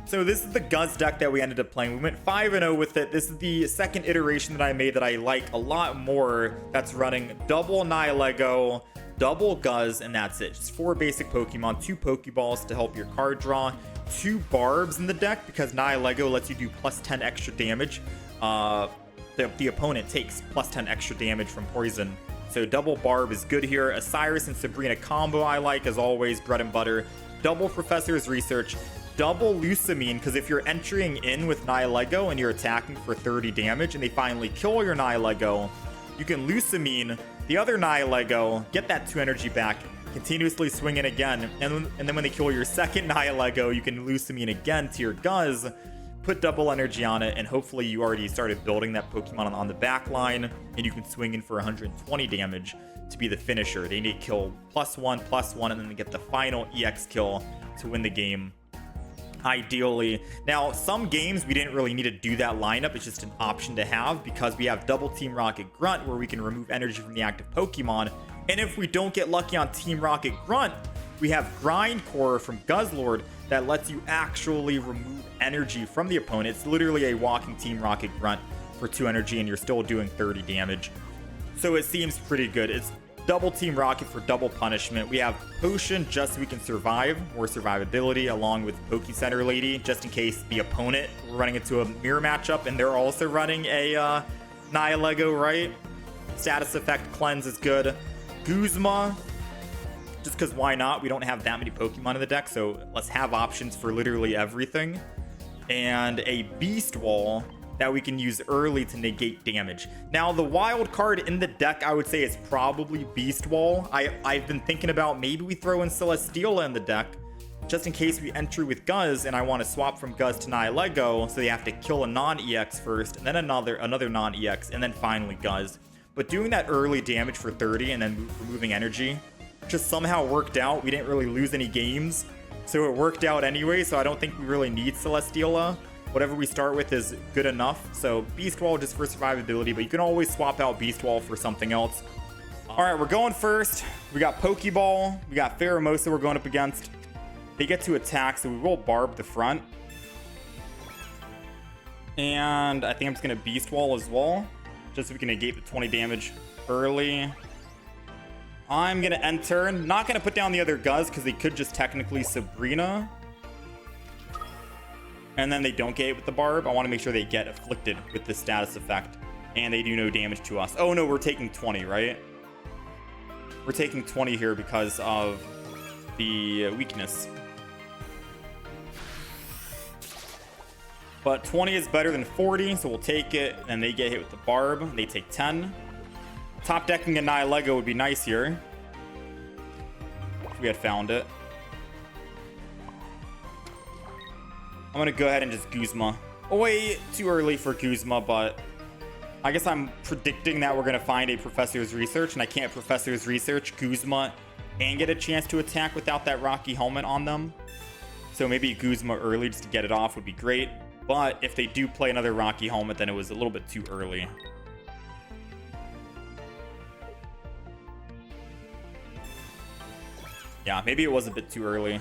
So this is the Guz deck that we ended up playing. We went 5-0 with it. This is the second iteration that I made that I like a lot more. That's running double Nihilego, double Guz, and that's it. Just 4 basic Pokemon, 2 Pokeballs to help your card draw, 2 Barbs in the deck because Nihilego lets you do plus 10 extra damage. The opponent takes plus 10 extra damage from poison. So double Barb is good here. A Cyrus and Sabrina combo I like, as always, bread and butter. Double Professor's Research. Double Lusamine, because if you're entering in with Nihilego and you're attacking for 30 damage and they finally kill your Nihilego, you can Lusamine the other Nihilego, get that 2 energy back, continuously swing in again, and then when they kill your second Nihilego, you can Lusamine again to your Guz, put double energy on it, and hopefully you already started building that Pokemon on the back line, and you can swing in for 120 damage to be the finisher. They need to kill +1/+1, and then they get the final EX kill to win the game. Ideally. Now, some games we didn't really need to do that lineup. It's just an option to have because we have double Team Rocket Grunt where we can remove energy from the active Pokemon. And if we don't get lucky on Team Rocket Grunt, we have Grindcore from Guzzlord that lets you actually remove energy from the opponent. It's literally a walking Team Rocket Grunt for 2 energy and you're still doing 30 damage. So it seems pretty good. It's double Team Rocket for double punishment. We have Potion just so we can survive, more survivability, along with Poke Center Lady, just in case the opponent, we're running into a mirror matchup and they're also running a Nihilego, right? Status effect cleanse is good. Guzma, just because why not? We don't have that many Pokemon in the deck, so let's have options for literally everything. And a Beast Wall that we can use early to negate damage. Now, the wild card in the deck, I would say, is probably Beast Wall. I've been thinking about maybe we throw in Celesteela in the deck, just in case we enter with Guz, and I want to swap from Guz to Nihilego, so they have to kill a non-EX first, and then another non-EX, and then finally Guz. But doing that early damage for 30 and then removing energy just somehow worked out. We didn't really lose any games, so it worked out anyway, so I don't think we really need Celesteela. Whatever we start with is good enough. So Beast Wall just for survivability, but you can always swap out Beast Wall for something else. All right, we're going first. We got Pokeball. We got Pheromosa we're going up against. They get to attack, so we roll Barb the front. And I think I'm just going to Beast Wall as well, just so we can negate the 20 damage early. I'm going to enter. Not going to put down the other Guz because they could just technically Sabrina. And then they don't get it with the Barb. I want to make sure they get afflicted with the status effect. And they do no damage to us. Oh no, we're taking 20, right? We're taking 20 here because of the weakness. But 20 is better than 40, so we'll take it. And they get hit with the Barb. They take 10. Top decking a Nihilego would be nice here, if we had found it. I'm going to go ahead and just Guzma. Way too early for Guzma, but I guess I'm predicting that we're going to find a Professor's Research, and I can't Professor's Research Guzma and get a chance to attack without that Rocky Helmet on them. So maybe Guzma early just to get it off would be great. But if they do play another Rocky Helmet, then it was a little bit too early. Yeah, maybe it was a bit too early.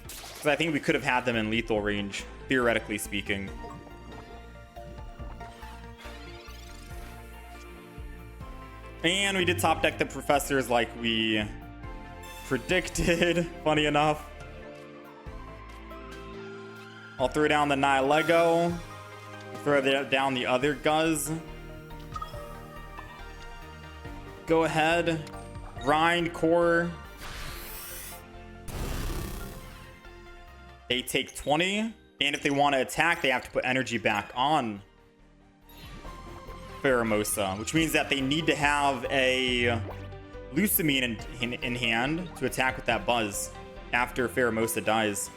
Because I think we could have had them in lethal range, theoretically speaking. And we did top deck the Professors like we predicted, funny enough. I'll throw down the Nihilego. Throw down the other Guz. Go ahead. Grindcore. They take 20, and if they want to attack, they have to put energy back on Pheromosa, which means that they need to have a Lusamine in hand to attack with that Buzz after Pheromosa dies.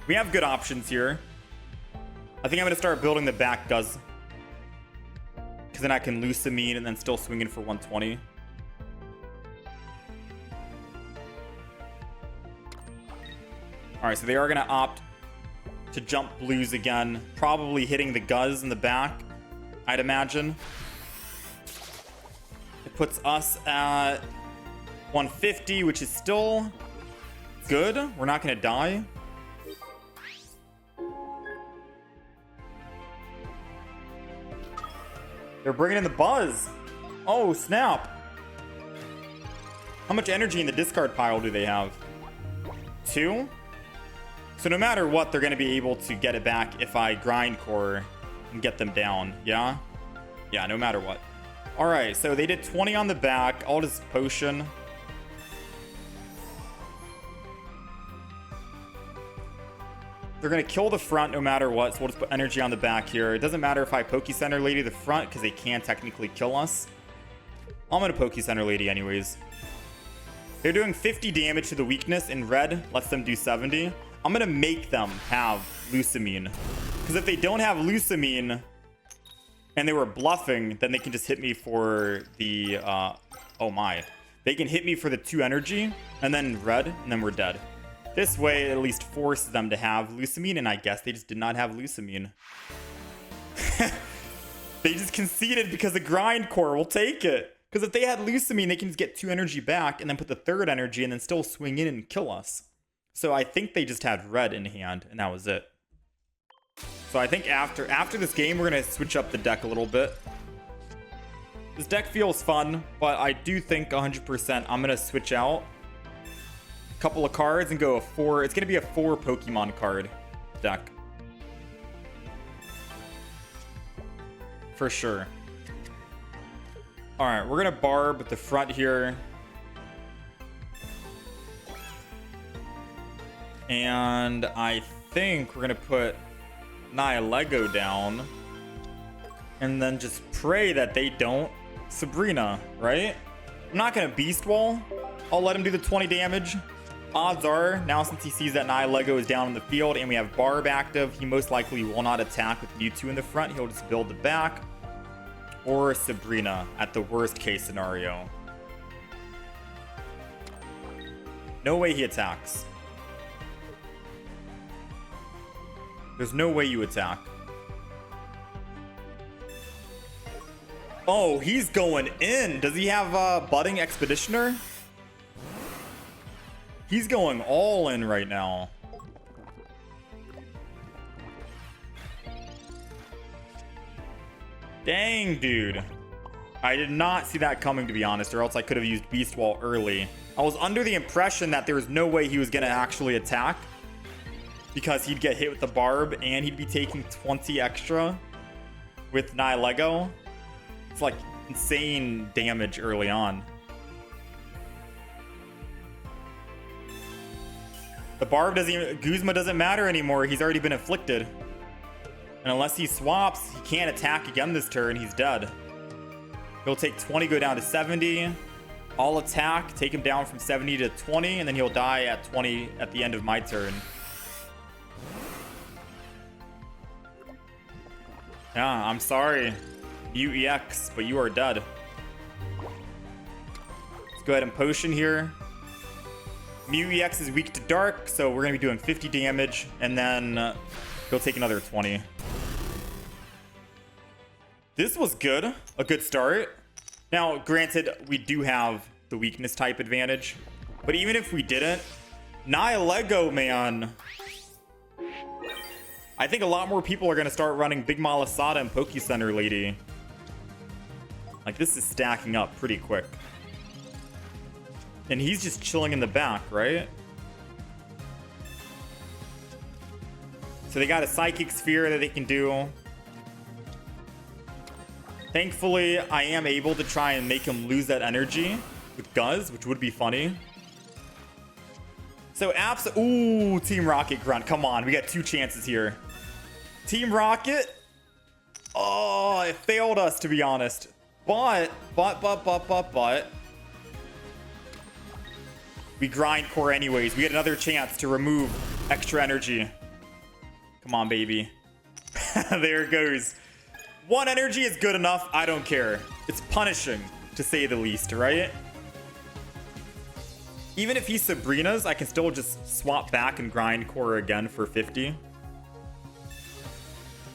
We have good options here. I think I'm going to start building the back Guz, because then I can Lusamine and then still swing in for 120. All right, so they are going to opt to jump blues again, probably hitting the Guz in the back, I'd imagine. It puts us at 150, which is still good. We're not going to die. They're bringing in the Buzz. Oh, snap. How much energy in the discard pile do they have? 2? So no matter what, they're going to be able to get it back if I grind core and get them down. Yeah? Yeah, no matter what. All right, so they did 20 on the back. I'll just potion. They're going to kill the front no matter what, so we'll just put energy on the back here. It doesn't matter if I Poke Center Lady the front, because they can technically kill us. I'm going to Poke Center Lady anyways. They're doing 50 damage to the weakness in red. Lets them do 70. I'm going to make them have Lusamine. Because if they don't have Lusamine, and they were bluffing, then they can just hit me for the... oh my. They can hit me for the 2 energy, and then red, and then we're dead. This way, it at least forces them to have Lusamine, and I guess they just did not have Lusamine. They just conceded because the grind core will take it. Because if they had Lusamine, they can just get 2 energy back, and then put the 3rd energy, and then still swing in and kill us. So I think they just had red in hand, and that was it. So I think after this game, we're going to switch up the deck a little bit. This deck feels fun, but I do think 100% I'm going to switch out couple of cards and go a 4. It's gonna be a 4 Pokemon card deck for sure. All right, we're gonna Barb at the front here, and I think we're gonna put Nihilego down and then just pray that they don't Sabrina, right? I'm not gonna Beast Wall. I'll let him do the 20 damage. Odds are, now since he sees that Nihilego is down in the field and we have Barb active, he most likely will not attack with Mewtwo in the front. He'll just build the back. Or Sabrina at the worst case scenario. No way he attacks. There's no way you attack. Oh, he's going in. Does he have Budding Expeditioner? He's going all in right now. Dang, dude. I did not see that coming, to be honest, or else I could have used Beast Wall early. I was under the impression that there was no way he was going to actually attack, because he'd get hit with the Barb and he'd be taking 20 extra with Nihilego. It's like insane damage early on. The Barb doesn't even, Guzma doesn't matter anymore. He's already been afflicted. And unless he swaps, he can't attack again this turn. He's dead. He'll take 20, go down to 70. I'll attack, take him down from 70 to 20, and then he'll die at 20 at the end of my turn. Yeah, I'm sorry, UEX, but you are dead. Let's go ahead and potion here. Mew EX is weak to dark, so we're going to be doing 50 damage, and then he'll take another 20. This was good. A good start. Now, granted, we do have the weakness type advantage, but even if we didn't, Nihilego, man. I think a lot more people are going to start running Big Malasada and Poke Center Lady. Like, this is stacking up pretty quick. And he's just chilling in the back, right? So they got a Psychic Sphere that they can do. Thankfully, I am able to try and make him lose that energy with Guzz, which would be funny. So ooh, Team Rocket Grunt. Come on, we got 2 chances here. Team Rocket. Oh, it failed us, to be honest. But. We grind core anyways. We get another chance to remove extra energy. Come on, baby. There it goes. 1 energy is good enough. I don't care. It's punishing, to say the least, right? Even if he Sabrina's, I can still just swap back and grind core again for 50.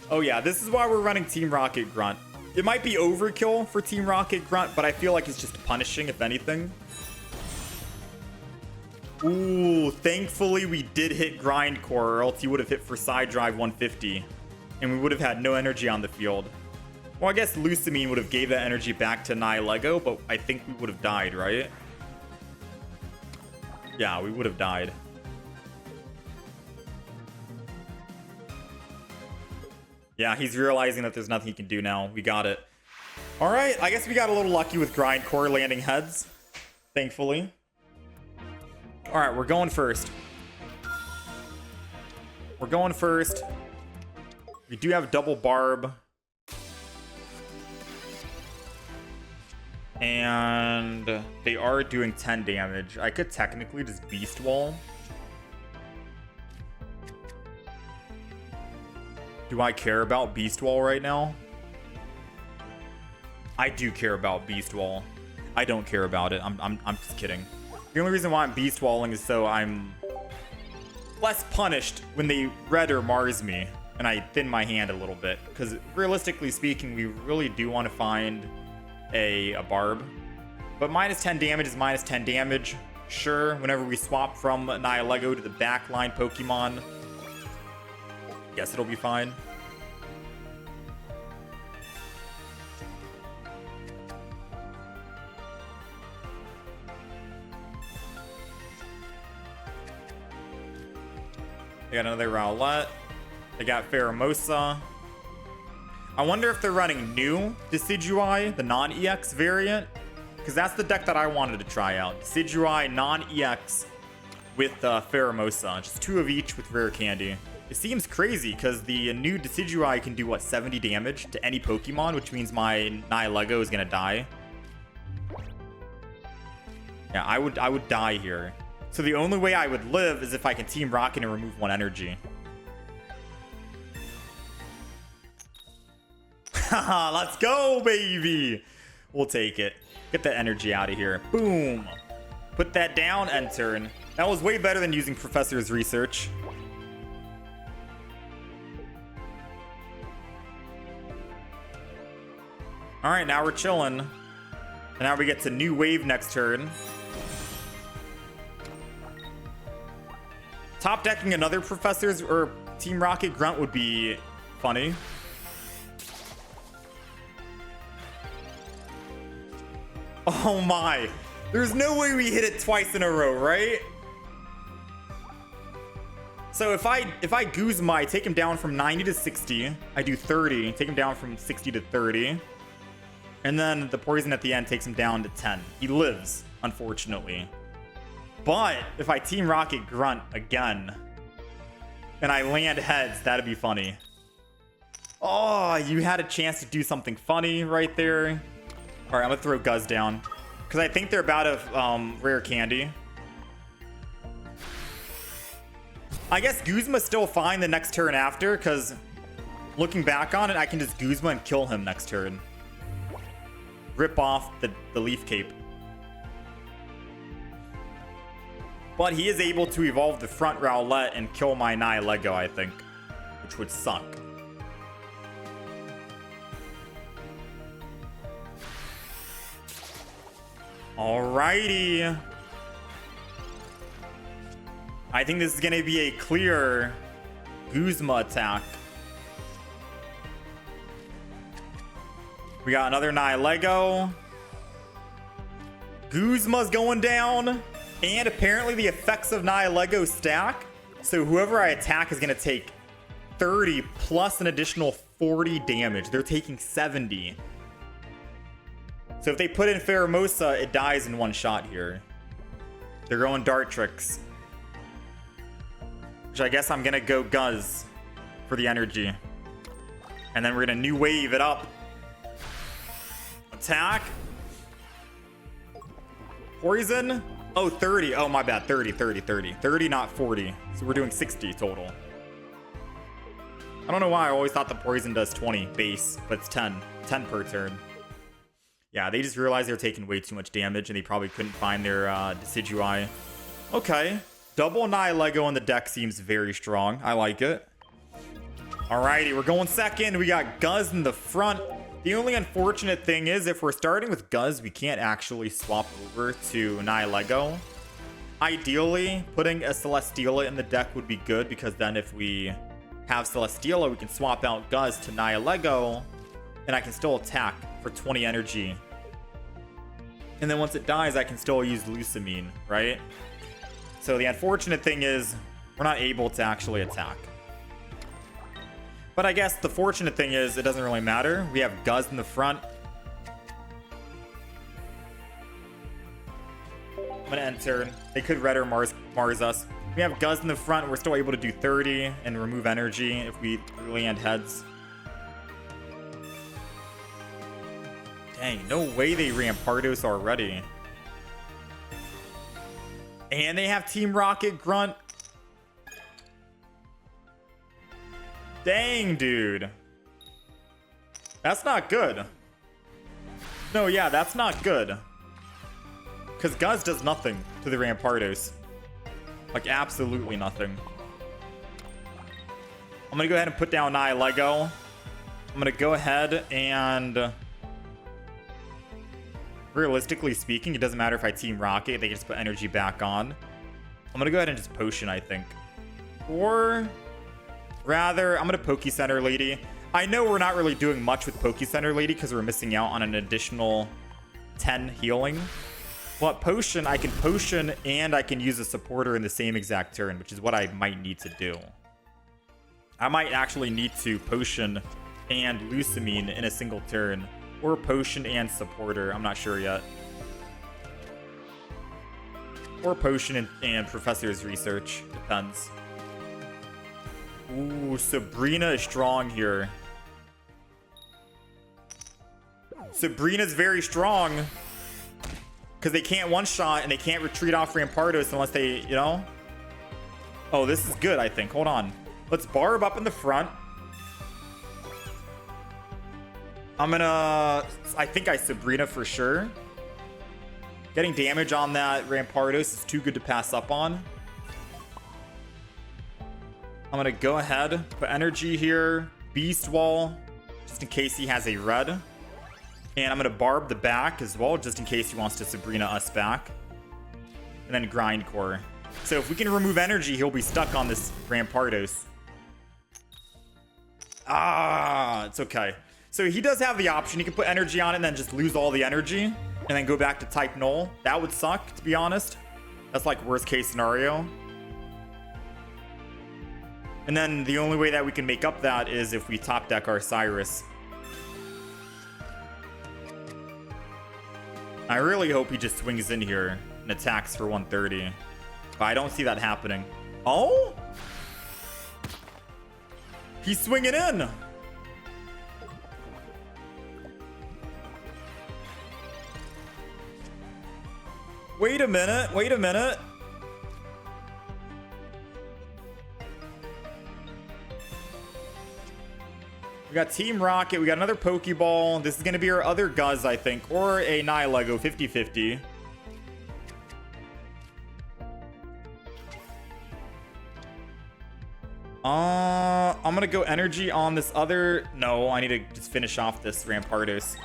Oh yeah, this is why we're running Team Rocket Grunt. It might be overkill for Team Rocket Grunt, but I feel like it's just punishing, if anything. Ooh, thankfully we did hit Grindcore, or else he would have hit for Side Drive 150. And we would have had no energy on the field. Well, I guess Lusamine would have gave that energy back to Nihilego, but I think we would have died, right? Yeah, we would have died. Yeah, he's realizing that there's nothing he can do now. We got it. All right, I guess we got a little lucky with Grindcore landing heads, thankfully. All right, we're going first. We're going first. We do have double barb. And they are doing 10 damage. I could technically just beast wall. Do I care about beast wall right now? I do care about beast wall. I don't care about it. I'm just kidding. The only reason why I'm beast walling is so I'm less punished when they red or Mars me and I thin my hand a little bit. Because realistically speaking, we really do want to find a barb. But minus 10 damage is minus 10 damage. Sure, whenever we swap from Nihilego to the backline Pokemon, guess it'll be fine. They got another Rowlet. They got Pheromosa. I wonder if they're running new Decidueye, the non-EX variant. Because that's the deck that I wanted to try out. Decidueye non-EX with Pheromosa. Just 2 of each with rare candy. It seems crazy because the new Decidueye can do, what, 70 damage to any Pokemon, which means my Nihilego is going to die. Yeah, I would die here. So the only way I would live is if I can Team Rocket and remove 1 energy. Haha, let's go, baby. We'll take it. Get that energy out of here. Boom. Put that down, end turn. That was way better than using Professor's Research. All right, now we're chilling. And now we get to new wave next turn. Top decking another Professor's or Team Rocket Grunt would be funny. Oh my. There's no way we hit it twice in a row, right? So if I Guzma, I take him down from 90 to 60. I do 30, take him down from 60 to 30. And then the poison at the end takes him down to 10. He lives, unfortunately. But if I Team Rocket Grunt again and I land heads, that'd be funny. Oh, you had a chance to do something funny right there. All right, I'm gonna throw Guzz down because I think they're about of rare candy. I guess Guzma's still fine the next turn after because looking back on it, I can just Guzma and kill him next turn. Rip off the Leaf Cape. But he is able to evolve the front Rowlet and kill my Nihilego, I think. Which would suck. Alrighty. I think this is going to be a clear Guzma attack. We got another Nihilego. Guzma's going down. And apparently the effects of Nihilego stack. So whoever I attack is going to take 30 plus an additional 40 damage. They're taking 70. So if they put in Pheromosa, it dies in one shot here. They're going Dart Tricks. Which I guess I'm going to go Guzz for the energy. And then we're going to new wave it up. Attack. Poison. Oh, 30. Oh, my bad. 30, 30, 30. 30, not 40. So we're doing 60 total. I don't know why I always thought the poison does 20 base, but it's 10. 10 per turn. Yeah, they just realized they're taking way too much damage and they probably couldn't find their Decidueye. Okay. Double Nihilego on the deck seems very strong. I like it. Alrighty, we're going second. We got Guzz in the front. The only unfortunate thing is if we're starting with Guzz, we can't actually swap over to Nihilego. Ideally, putting a Celesteela in the deck would be good, because then if we have Celesteela, we can swap out Guzz to Nihilego, and I can still attack for 20 energy. And then once it dies, I can still use Lusamine, right? So the unfortunate thing is, we're not able to actually attack. But I guess the fortunate thing is, it doesn't really matter. We have Guzz in the front. I'm gonna end turn. They could red or Mars us. We have Guzz in the front. We're still able to do 30 and remove energy if we land heads. Dang, no way they Rampardos already. And they have Team Rocket Grunt. Dang, dude. That's not good. No, yeah, that's not good. Because Guzz does nothing to the Rampardos. Like, absolutely nothing. I'm going to go ahead and put down Nihilego. I'm going to go ahead and... Realistically speaking, it doesn't matter if I Team Rocket. They can just put energy back on. I'm going to go ahead and just Potion, I think. Or... Rather, I'm going to Poke Center Lady. I know we're not really doing much with Poke Center Lady because we're missing out on an additional 10 healing. But Potion, I can Potion and I can use a supporter in the same exact turn, which is what I might need to do. I might actually need to Potion and Lusamine in a single turn. Or Potion and supporter. I'm not sure yet. Or Potion and Professor's Research. Depends. Ooh, Sabrina is strong here. Sabrina's very strong. Because they can't one-shot and they can't retreat off Rampardos unless they, you know? Oh, this is good, I think. Hold on. Let's Barb up in the front. I'm gonna... I think I Sabrina for sure. Getting damage on that Rampardos is too good to pass up on. I'm gonna go ahead, put energy here, Beast Wall, just in case he has a red. And I'm gonna Barb the back as well, just in case he wants to Sabrina us back. And then Grindcore. So if we can remove energy, he'll be stuck on this Rampardos. Ah, it's okay. So he does have the option. He can put energy on it and then just lose all the energy. And then go back to type null. That would suck, to be honest. That's like worst case scenario. And then the only way that we can make up that is if we top deck our Cyrus. I really hope he just swings in here and attacks for 130. But I don't see that happening. Oh? He's swinging in. Wait a minute. Wait a minute. We got Team Rocket. We got another Pokeball. This is going to be our other Guzz, I think. Or a Nihilego 50-50. I'm going to go energy on this other... No, I need to just finish off this Rampardos.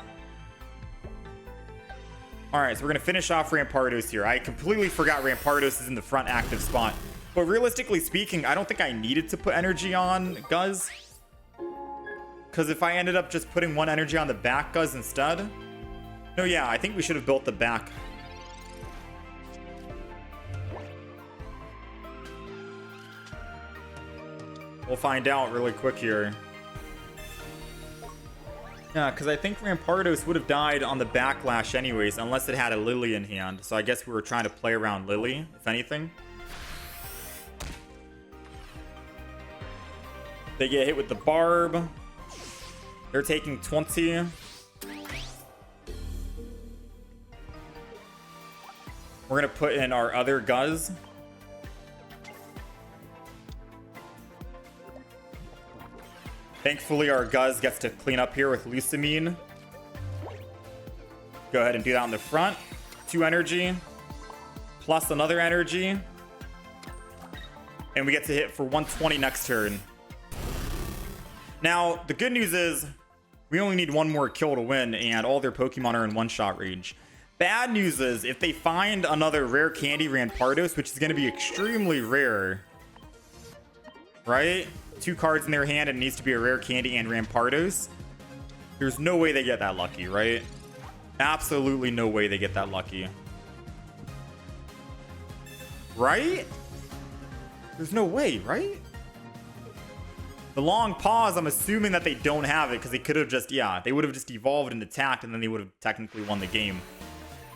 Alright, so we're going to finish off Rampardos here. I completely forgot Rampardos is in the front active spot. But realistically speaking, I don't think I needed to put energy on Guzz. Because if I ended up just putting one energy on the back Guzz instead... No, yeah, I think we should have built the back. We'll find out really quick here. Yeah, because I think Rampardos would have died on the backlash anyways, unless it had a Lily in hand. So I guess we were trying to play around Lily, if anything. They get hit with the Barb. They're taking 20. We're going to put in our other Guzz. Thankfully, our Guzz gets to clean up here with Lusamine. Go ahead and do that on the front. 2 energy. Plus another energy. And we get to hit for 120 next turn. Now, the good news is we only need one more kill to win, and all their Pokemon are in one-shot range. Bad news is if they find another rare candy Rampardos, which is going to be extremely rare, right? 2 cards in their hand, and it needs to be a rare candy and Rampardos. There's no way they get that lucky, right? Absolutely no way they get that lucky. Right? There's no way, right? The long pause, I'm assuming that they don't have it because they could have just, yeah, they would have just evolved and attacked and then they would have technically won the game.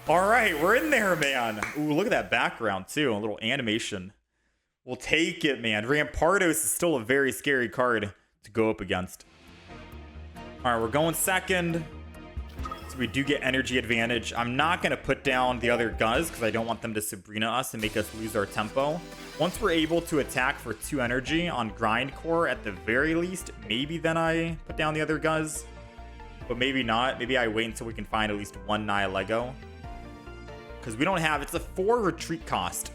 All right, we're in there, man. Ooh, look at that background too, a little animation. We'll take it, man. Rampardos is still a very scary card to go up against. All right, we're going second. So we do get energy advantage. I'm not going to put down the other Guzz because I don't want them to Sabrina us and make us lose our tempo. Once we're able to attack for 2 energy on Grindcore at the very least, maybe then I put down the other Guzz. But maybe not. Maybe I wait until we can find at least 1 Nihilego. Because we don't have... It's a 4 retreat cost.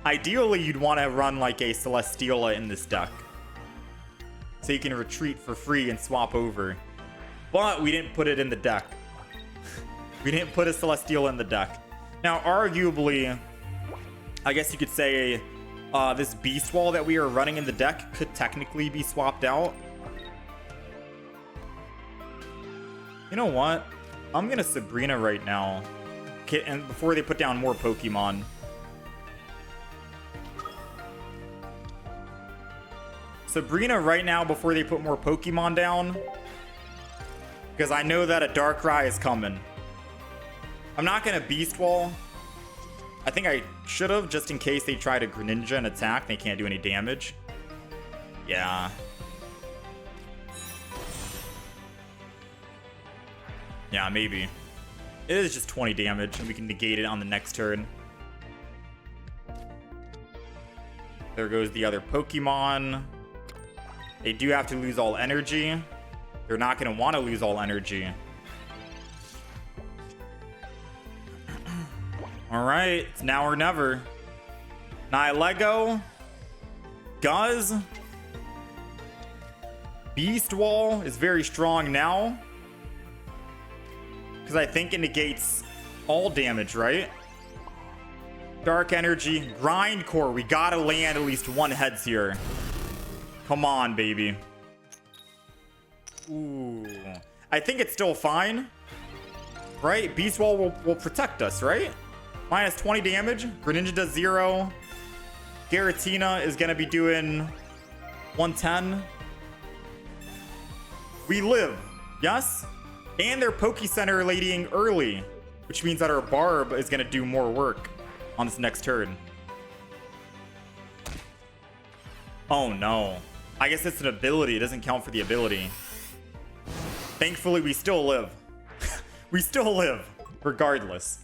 Ideally, you'd want to run like a Celesteela in this deck. So you can retreat for free and swap over. But we didn't put it in the deck. We didn't put a Celesteela in the deck. Now, arguably, I guess you could say this Beast Wall that we are running in the deck could technically be swapped out. You know what? I'm going to Sabrina right now. Okay, and before they put down more Pokemon. Sabrina right now before they put more Pokemon down. Because I know that a Darkrai is coming. I'm not going to Beast Wall. I think I should have, just in case they try to Greninja and attack. They can't do any damage. Yeah. Yeah, maybe. It is just 20 damage, and we can negate it on the next turn. There goes the other Pokemon. They do have to lose all energy. They're not going to want to lose all energy. All right, it's now or never. Nihilego, Guzz, Beast Wall is very strong now. Because I think it negates all damage, right? Dark Energy, Grindcore. We gotta land at least 1 heads here. Come on, baby. Ooh. I think it's still fine. Right? Beast Wall will protect us, right? Minus 20 damage. Greninja does 0. Giratina is going to be doing 110. We live. Yes? And they're Poke-Center ladying early, which means that our Barb is going to do more work on this next turn. Oh, no. I guess it's an ability. It doesn't count for the ability. Thankfully, we still live. We still live, regardless.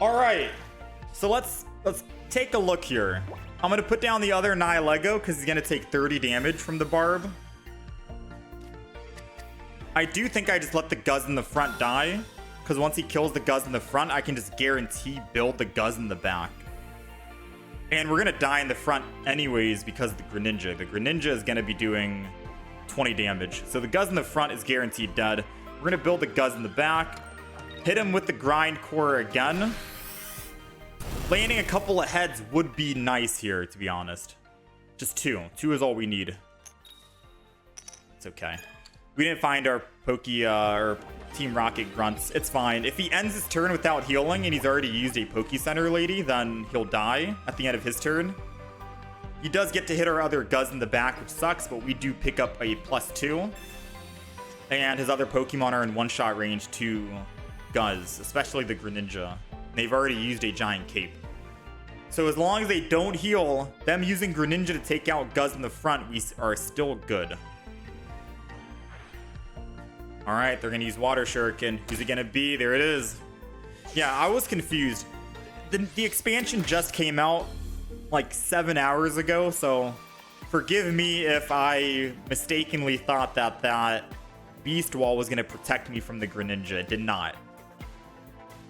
All right, so let's take a look here. I'm gonna put down the other Nihilego because he's gonna take 30 damage from the Barb. I do think I just let the Guzz in the front die because once he kills the Guzz in the front, I can just guarantee build the Guzz in the back. And we're gonna die in the front anyways because of the Greninja. The Greninja is gonna be doing 20 damage, so the Guzz in the front is guaranteed dead. We're gonna build the Guzz in the back. Hit him with the Grindcore again. Landing a couple of heads would be nice here, to be honest. Just 2. 2 is all we need. It's okay. We didn't find our or Team Rocket Grunts. It's fine. If he ends his turn without healing and he's already used a Poke-Center lady, then he'll die at the end of his turn. He does get to hit our other Guzz in the back, which sucks, but we do pick up a +2. And his other Pokemon are in one-shot range to Guzz, especially the Greninja. They've already used a giant cape. So as long as they don't heal, them using Greninja to take out Guzz in the front, we are still good. All right, they're going to use Water Shuriken. Who's it going to be? There it is. Yeah, I was confused. The expansion just came out like 7 hours ago, so forgive me if I mistakenly thought that Beast Wall was going to protect me from the Greninja. It did not,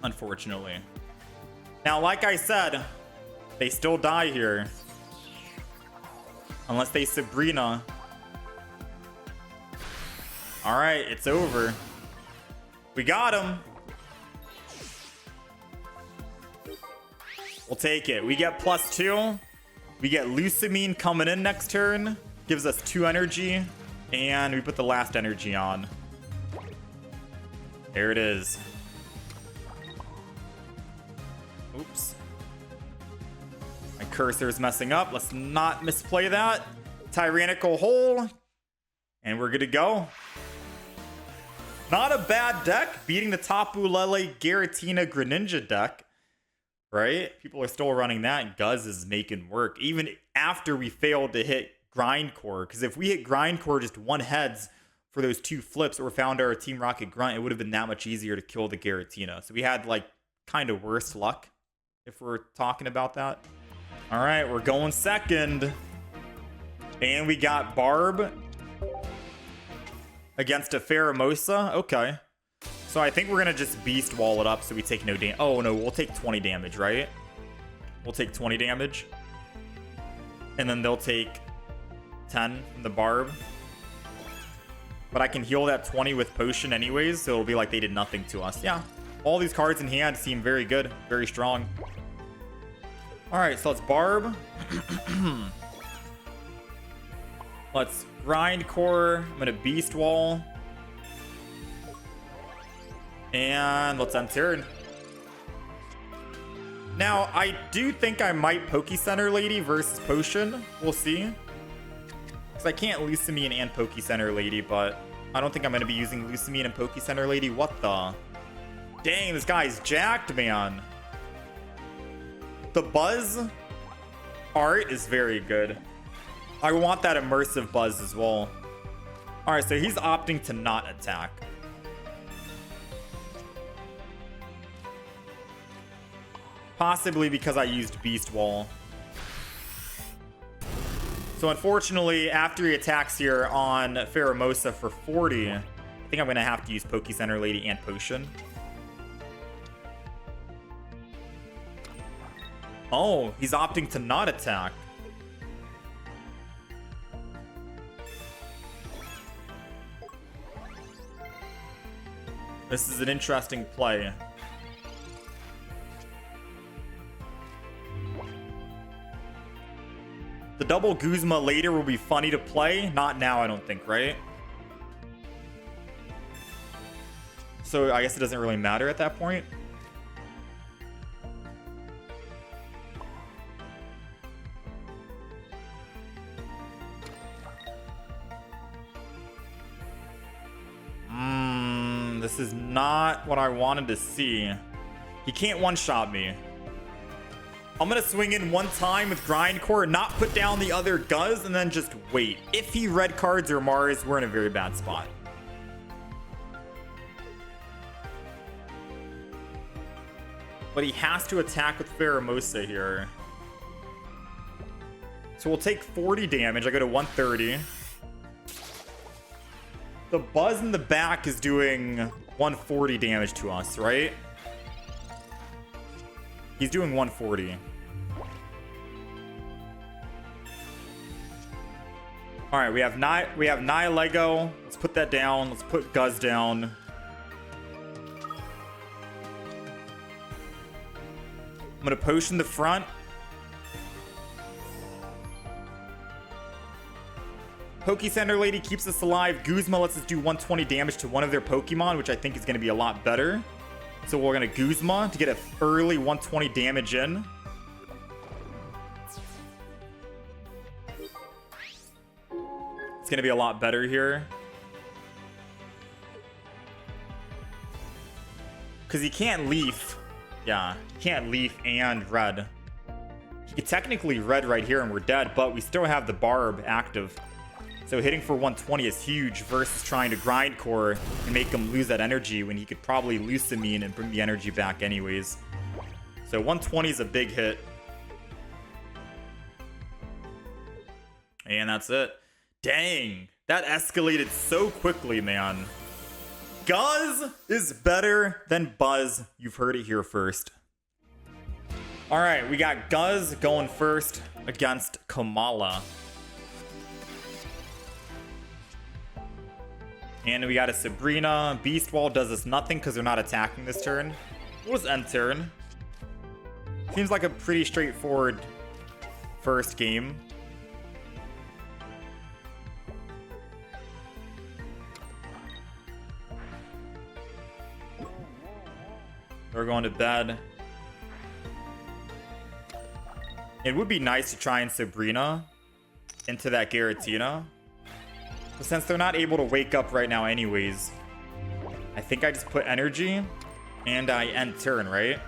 unfortunately. Now, like I said, they still die here. Unless they Sabrina. All right, it's over. We got him. We'll take it. We get +2. We get Lusamine coming in next turn. Gives us 2 energy. And we put the last energy on. There it is. Oops. My cursor's messing up. Let's not misplay that. Tyrannical Hole. And we're good to go. Not a bad deck. Beating the Tapu Lele Giratina Greninja deck. Right? People are still running that, and Guz is making work. Even after we failed to hit Grindcore. Because if we hit Grindcore just 1 heads for those 2 flips or found our Team Rocket Grunt, it would have been that much easier to kill the Giratina. So we had, like, kind of worse luck, if we're talking about that. All right, we're going second. And we got Barb against a Pheromosa. Okay. So I think we're going to just Beast Wall it up so we take no damage. Oh, no, we'll take 20 damage, right? We'll take 20 damage. And then they'll take 10 from the Barb. But I can heal that 20 with Potion anyways, so it'll be like they did nothing to us. Yeah, all these cards in hand seem very good, very strong. All right, so let's Barb. Let's Grindcore. I'm going to Beast Wall. And let's end turn. Now, I do think I might Poke Center Lady versus Potion. We'll see. Because I can't Lusamine and Poke Center Lady, but I don't think I'm going to be using Lusamine and Poke Center Lady. What the? Dang, this guy's jacked, man. The Buzz art is very good. I want that immersive Buzz as well. All right, so he's opting to not attack. Possibly because I used Beast Wall. So unfortunately, after he attacks here on Pheromosa for 40, I think I'm going to have to use Poke Center Lady and Potion. Oh, he's opting to not attack. This is an interesting play. The double Guzma later will be funny to play. Not now, I don't think, right? So I guess it doesn't really matter at that point. This is not what I wanted to see. He can't one-shot me. I'm going to swing in one time with Grindcore, not put down the other Guz, and then just wait. If he red cards or Mars, we're in a very bad spot. But he has to attack with Pheromosa here. So we'll take 40 damage. I go to 130. The Buzz in the back is doing 140 damage to us, right? He's doing 140. All right, we have Nihilego. Let's put that down. Let's put Guz down. I'm gonna Potion the front. Poke Center Lady keeps us alive. Guzma lets us do 120 damage to one of their Pokemon, which I think is going to be a lot better. So we're going to Guzma to get an early 120 damage in. It's going to be a lot better here. Because he can't Leaf. Yeah, he can't Leaf and Red. He could technically Red right here and we're dead, but we still have the Barb active. So hitting for 120 is huge versus trying to Grindcore and make him lose that energy when he could probably Lusamine and bring the energy back anyways. So 120 is a big hit. And that's it. Dang, that escalated so quickly, man. Guz is better than Buzz. You've heard it here first. All right, we got Guz going first against Kamala. And we got a Sabrina. Beast Wall does us nothing because they're not attacking this turn. What was end turn? Seems like a pretty straightforward first game. We're going to bed. It would be nice to try and Sabrina into that Giratina. But since they're not able to wake up right now anyways, I think I just put energy and I end turn, right?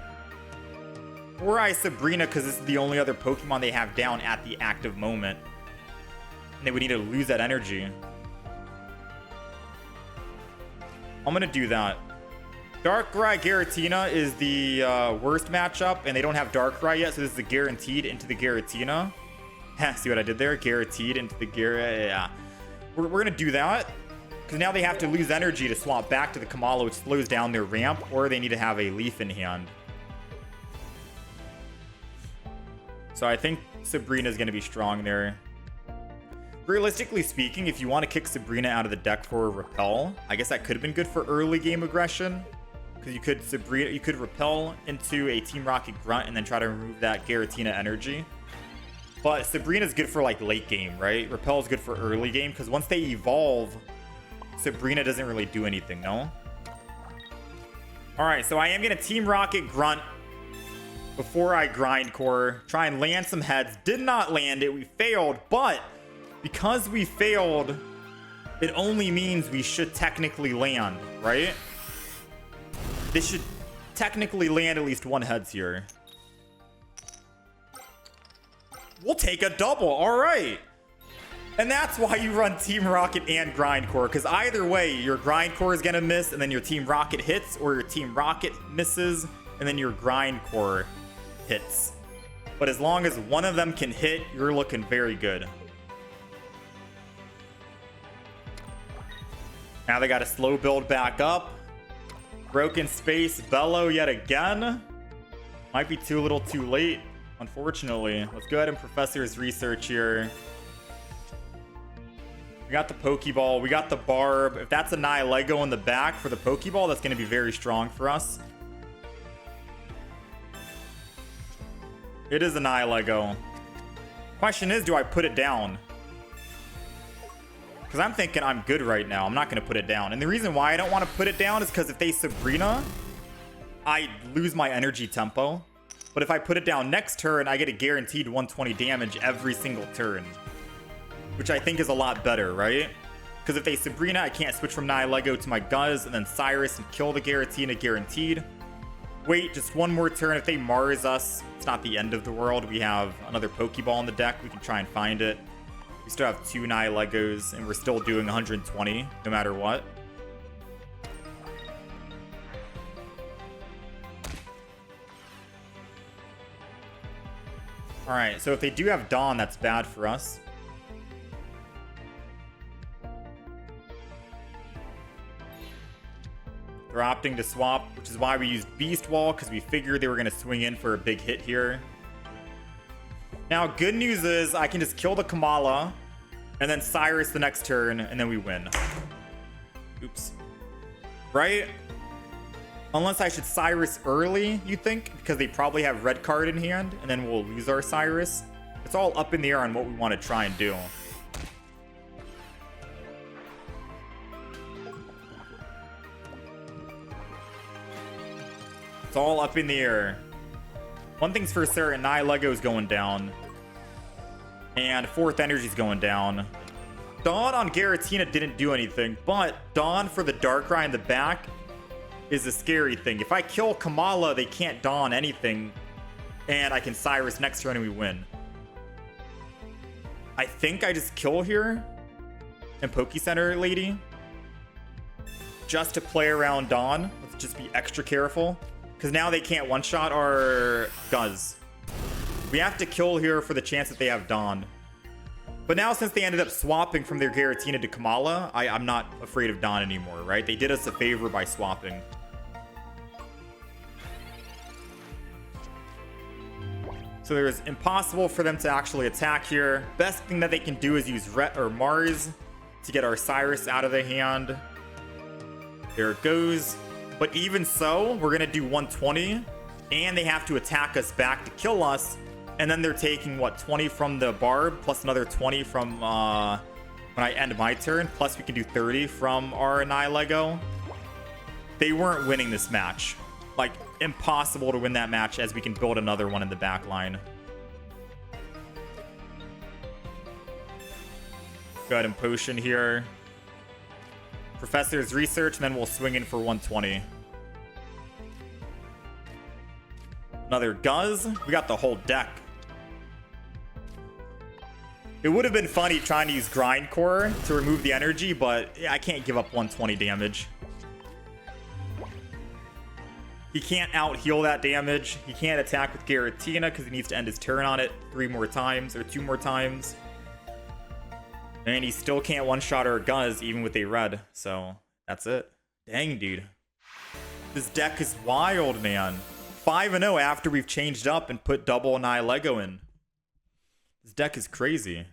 Or I Sabrina because this is the only other Pokemon they have down at the active moment. And they would need to lose that energy. I'm going to do that. Darkrai Giratina is the worst matchup, and they don't have Darkrai yet, so this is a guaranteed into the Giratina. See what I did there? Guaranteed into the yeah. We're going to do that, because now they have to lose energy to swap back to the Kamala, which slows down their ramp, or they need to have a Leaf in hand. So I think Sabrina is going to be strong there. Realistically speaking, if you want to kick Sabrina out of the deck for a Repel, I guess that could have been good for early game aggression. Because you could Repel into a Team Rocket Grunt and then try to remove that Giratina energy. But Sabrina's good for like late game, right? Repel is good for early game because once they evolve, Sabrina doesn't really do anything, no? Alright, so I am going to Team Rocket Grunt before I Grindcore. Try and land some heads. Did not land it. We failed, but because we failed, it only means we should technically land, right? They should technically land at least one heads here. We'll take a double. All right. And that's why you run Team Rocket and Grindcore, because either way, your Grindcore is going to miss, and then your Team Rocket hits, or your Team Rocket misses, and then your Grindcore hits. But as long as one of them can hit, you're looking very good. Now they got to slow build back up. Broken Space Bellow yet again. Might be too little too late, unfortunately. Let's go ahead and Professor's research here. We got the Pokeball. We got the Barb. If that's a Nihilego in the back for the Pokeball, that's going to be very strong for us. It is a Nihilego. Question is, do I put it down? Because I'm thinking I'm good right now. I'm not going to put it down. And the reason why I don't want to put it down is because if they Sabrina, I lose my energy tempo. But if I put it down next turn, I get a guaranteed 120 damage every single turn. Which I think is a lot better, right? Because if they Sabrina, I can't switch from Nihilego to my Guzz and then Cyrus and kill the Giratina guaranteed. Wait, just one more turn. If they Mars us, it's not the end of the world. We have another Pokeball in the deck. We can try and find it. We still have 2 Nihilegos, and we're still doing 120, no matter what. Alright, so if they do have Dawn, that's bad for us. They're opting to swap, which is why we used Beast Wall, because we figured they were going to swing in for a big hit here. Now, good news is I can just kill the Kamala and then Cyrus the next turn, and then we win. Oops. Right? Unless I should Cyrus early, you think? Because they probably have red card in hand, and then we'll lose our Cyrus. It's all up in the air on what we want to try and do. It's all up in the air. One thing's for certain, Nihilego's going down. And fourth energy's going down. Dawn on Giratina didn't do anything, but Dawn for the Darkrai in the back is a scary thing. If I kill Kamala, they can't Dawn anything. And I can Cyrus next turn and we win. I think I just kill here. And Poke Center Lady. Just to play around Dawn. Let's just be extra careful. Because now they can't one-shot our Guzz. We have to kill here for the chance that they have Dawn. But now since they ended up swapping from their Giratina to Kamala, I'm not afraid of Dawn anymore, right? They did us a favor by swapping. So there's impossible for them to actually attack here. Best thing that they can do is use Mars to get our Cyrus out of the hand. There it goes. But even so, we're going to do 120. And they have to attack us back to kill us. And then they're taking, what, 20 from the Barb, plus another 20 from when I end my turn. Plus we can do 30 from our Nihilego. They weren't winning this match. Like, impossible to win that match, as we can build another one in the back line. Go ahead and potion here. Professor's research, and then we'll swing in for 120. Another Guzz. We got the whole deck. It would have been funny trying to use Grindcore to remove the energy, but I can't give up 120 damage. He can't out-heal that damage. He can't attack with Giratina because he needs to end his turn on it 3 more times or 2 more times. And he still can't one-shot our Guzz even with a red. So that's it. Dang, dude. This deck is wild, man. 5-0 after we've changed up and put double Nihilego in. This deck is crazy.